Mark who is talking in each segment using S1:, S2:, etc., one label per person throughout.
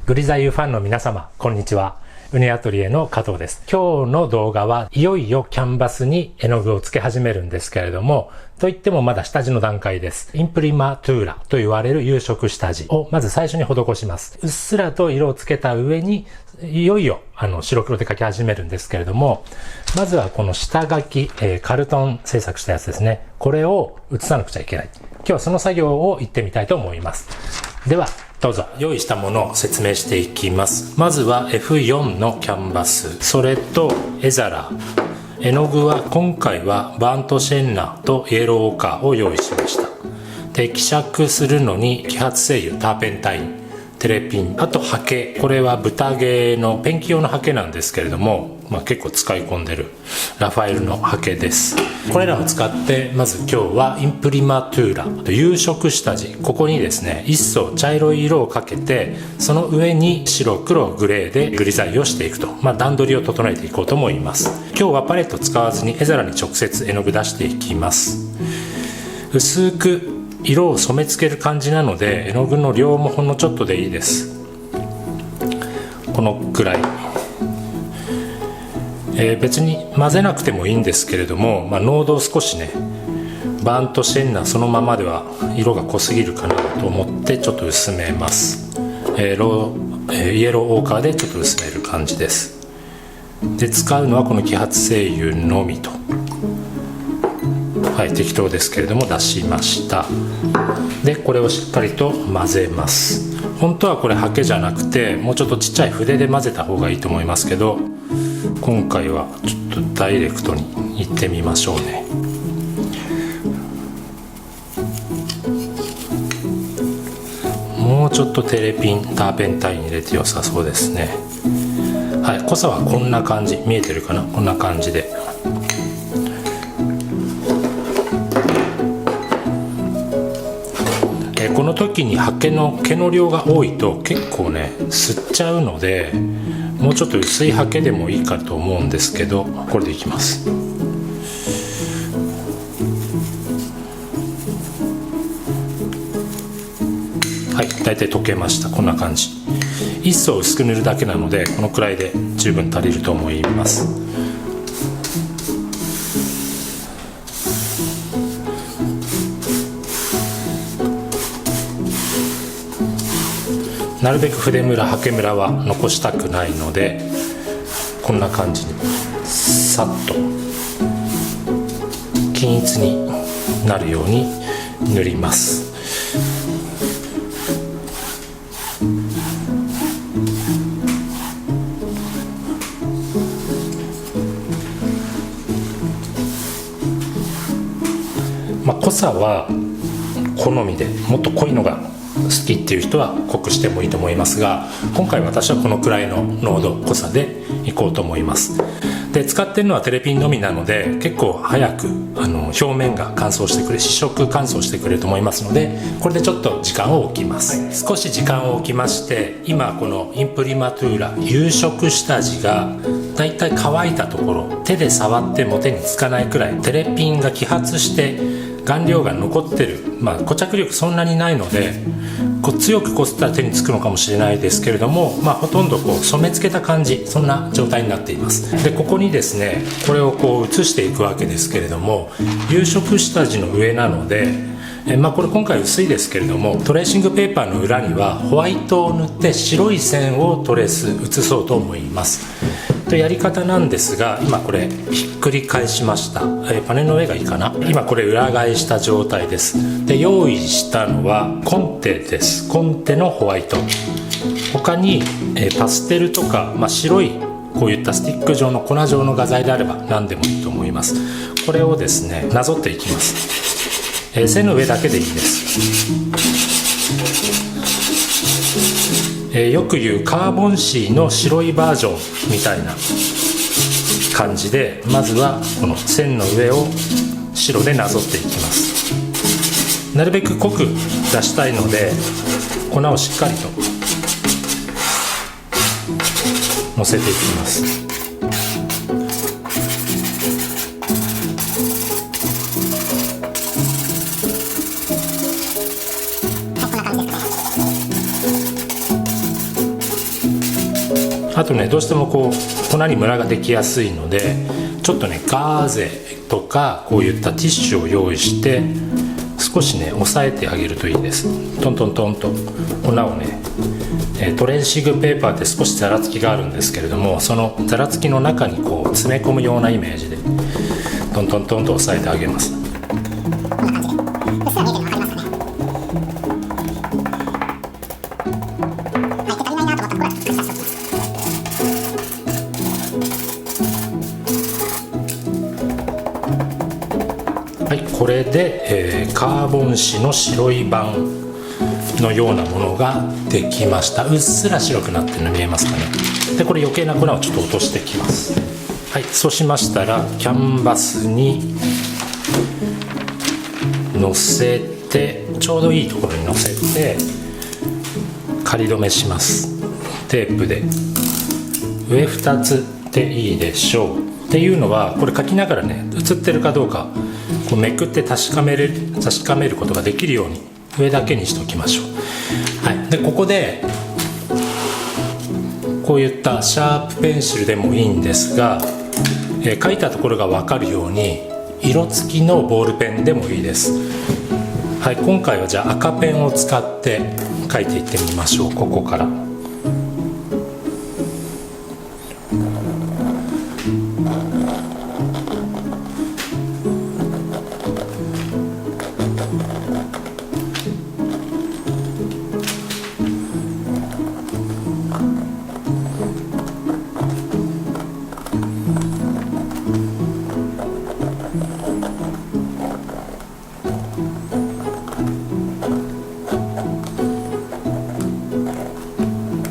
S1: グリザイユファンの皆様、こんにちは。ウネアトリエの加藤です。今日の動画はいよいよキャンバスに絵の具をつけ始めるんですけれども、といってもまだ下地の段階です。インプリマトゥーラと言われる有色下地をまず最初に施します。うっすらと色をつけた上に、いよいよ白黒で描き始めるんですけれども、まずはこの下書き、カルトン製作したやつですね。これを写さなくちゃいけない。今日はその作業を行ってみたいと思います。では、どうぞ。用意したものを説明していきます。まずは F4 のキャンバス、それと絵皿。絵の具は今回はバーントシェンナとイエローオーカーを用意しました。で、希釈するのに揮発精油、ターペンタイン、テレピン、あとハケ。これは豚毛のペンキ用のハケなんですけれども、結構使い込んでるラファエルのハケです。これらを使ってまず今日はインプリマトゥーラと有色下地、ここにですね一層茶色い色をかけて、その上に白黒グレーでグリザイをしていくと、段取りを整えていこうと思います。今日はパレット使わずに絵皿に直接絵の具出していきます。薄く色を染め付ける感じなので、絵の具の量もほんのちょっとでいいです。このくらい、別に混ぜなくてもいいんですけれども、濃度を少しね、バーントシェンナそのままでは色が濃すぎるかなと思ってちょっと薄めます。イエローオーカーでちょっと薄める感じです。で、使うのはこの揮発精油のみと、適当ですけれども出しました。で、これをしっかりと混ぜます。本当はこれハケじゃなくてもうちょっとちっちゃい筆で混ぜた方がいいと思いますけど、今回はちょっとダイレクトにいってみましょうね。もうちょっとテレピン、ターペンタイン入れて良さそうですね。濃さはこんな感じ、見えてるかな、こんな感じで。この時にハケの毛の量が多いと結構ね吸っちゃうので、もうちょっと薄いハケでもいいかと思うんですけど、これでいきます。だいたい溶けました。こんな感じ。一層薄く塗るだけなのでこのくらいで十分足りると思います。なるべく筆ムラ、ハケムラは残したくないので、こんな感じにさっと均一になるように塗ります。濃さは好みで、もっと濃いのが好きっていう人は濃くしてもいいと思いますが、今回私はこのくらいの濃度、濃さでいこうと思います。で、使ってるのはテレピンのみなので結構早く表面が乾燥してくれ、試食乾燥してくれると思いますので、これでちょっと時間を置きます。少し時間を置きまして、今このインプリマトゥーラ有色下地がだいたい乾いたところ、手で触っても手につかないくらい、テレピンが揮発して顔料が残ってる、固着力そんなにないので、強くこすったら手につくのかもしれないですけれども、ほとんど染め付けた感じ、そんな状態になっています。で、ここにですねこれを移していくわけですけれども、有色下地の上なので、これ今回薄いですけれども、トレーシングペーパーの裏にはホワイトを塗って白い線をトレース写そうと思います。とやり方なんですが、今これひっくり返しました。パネルの上がいいかな。今これ裏返した状態です。で、用意したのはコンテです。コンテのホワイト、他にパステルとか、白いこういったスティック状の粉状の画材であれば何でもいいと思います。これをですねなぞっていきます。線の上だけでいいです。よく言うカーボン紙の白いバージョンみたいな感じで、まずはこの線の上を白でなぞっていきます。なるべく濃く出したいので粉をしっかりとのせていきます。あとね、どうしてもこう粉にムラができやすいので、ちょっとねガーゼとかこういったティッシュを用意して少しね押さえてあげるといいです。トントントンと粉をね、トレーシングペーパーって少しざらつきがあるんですけれども、そのざらつきの中にこう詰め込むようなイメージでトントントンと押さえてあげます。はい、これで、カーボン紙の白い板のようなものができました。うっすら白くなってるの見えますかね。でこれ余計な粉をちょっと落としてきます。はい、そうしましたらキャンバスにのせて、ちょうどいいところにのせて仮止めします。テープで上2つでいいでしょう。っていうのはこれ書きながらね、写ってるかどうかこうめくって確かめることができるように上だけにしておきましょう。はい、でここでこういったシャープペンシルでもいいんですが、書いたところが分かるように色付きのボールペンでもいいです。はい、今回はじゃあ赤ペンを使って書いていってみましょう。ここから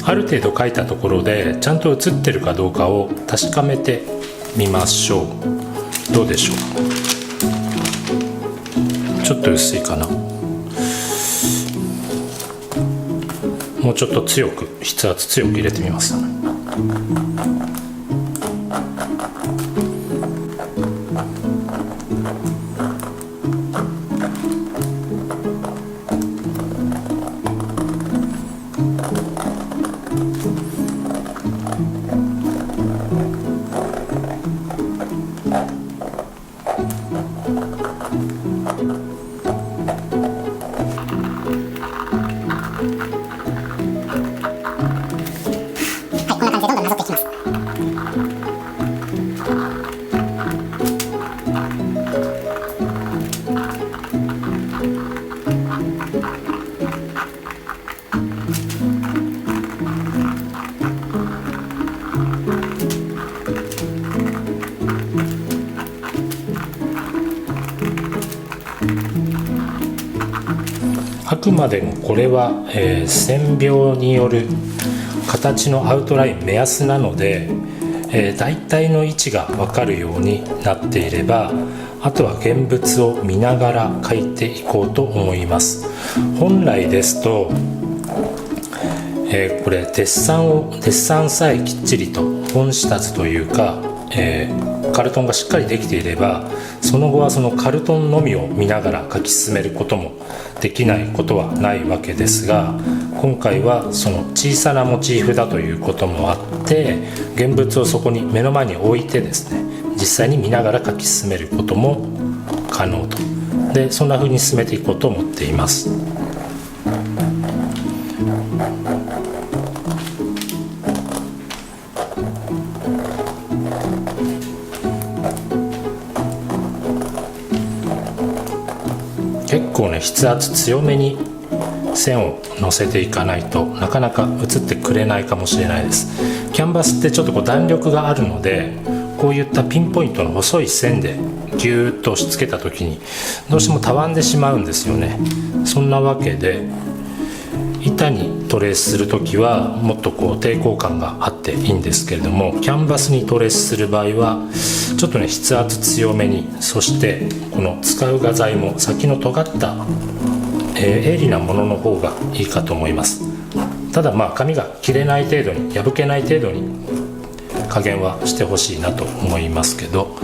S1: ある程度書いたところでちゃんと写ってるかどうかを確かめてみましょう。どうでしょう。ちょっと薄いかな。もうちょっと強く、筆圧強く入れてみます。あくまでもこれは、線描による形のアウトライン目安なので、大体の位置が分かるようになっていれば、あとは現物を見ながら描いていこうと思います。本来ですと、これデッサンさえきっちりと本仕立つというか、カルトンがしっかりできていれば、その後はそのカルトンのみを見ながら描き進めることもできないことはないわけですが、今回はその小さなモチーフだということもあって、現物をそこに目の前に置いてですね、実際に見ながら描き進めることも可能と。でそんな風に進めていこうと思っています。結構ね、筆圧強めに線をのせていかないとなかなか写ってくれないかもしれないです。キャンバスってちょっとこう弾力があるので、こういったピンポイントの細い線でギューッと押し付けた時にどうしてもたわんでしまうんですよね。そんなわけで板にトレースする時はもっとこう抵抗感があっていいんですけれども、キャンバスにトレースする場合はちょっとね筆圧強めに、そしてこの使う画材も先の尖った鋭利なものの方がいいかと思います。ただ紙が切れない程度に、破けない程度に加減はしてほしいなと思いますけど、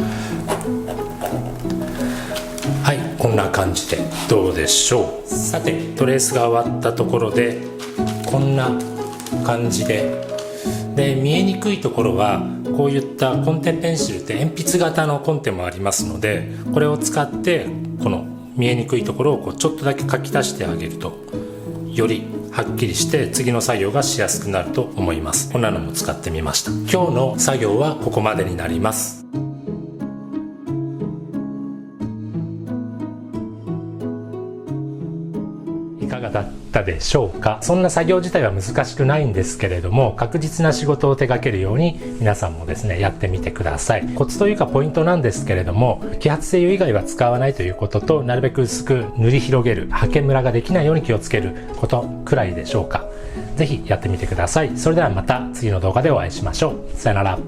S1: はい、こんな感じでどうでしょう。さてトレースが終わったところでこんな感じでで見えにくいところはこういったコンテペンシルって鉛筆型のコンテもありますので、これを使ってこの見えにくいところをちょっとだけ書き足してあげるとよりはっきりして次の作業がしやすくなると思います。こんなのも使ってみました。今日の作業はここまでになります。いかがだったでしょうか。そんな作業自体は難しくないんですけれども、確実な仕事を手掛けるように皆さんもですねやってみてください。コツというかポイントなんですけれども、揮発性油以外は使わないということと、なるべく薄く塗り広げる、刷毛ムラができないように気をつけることくらいでしょうか。ぜひやってみてください。それではまた次の動画でお会いしましょう。さよなら。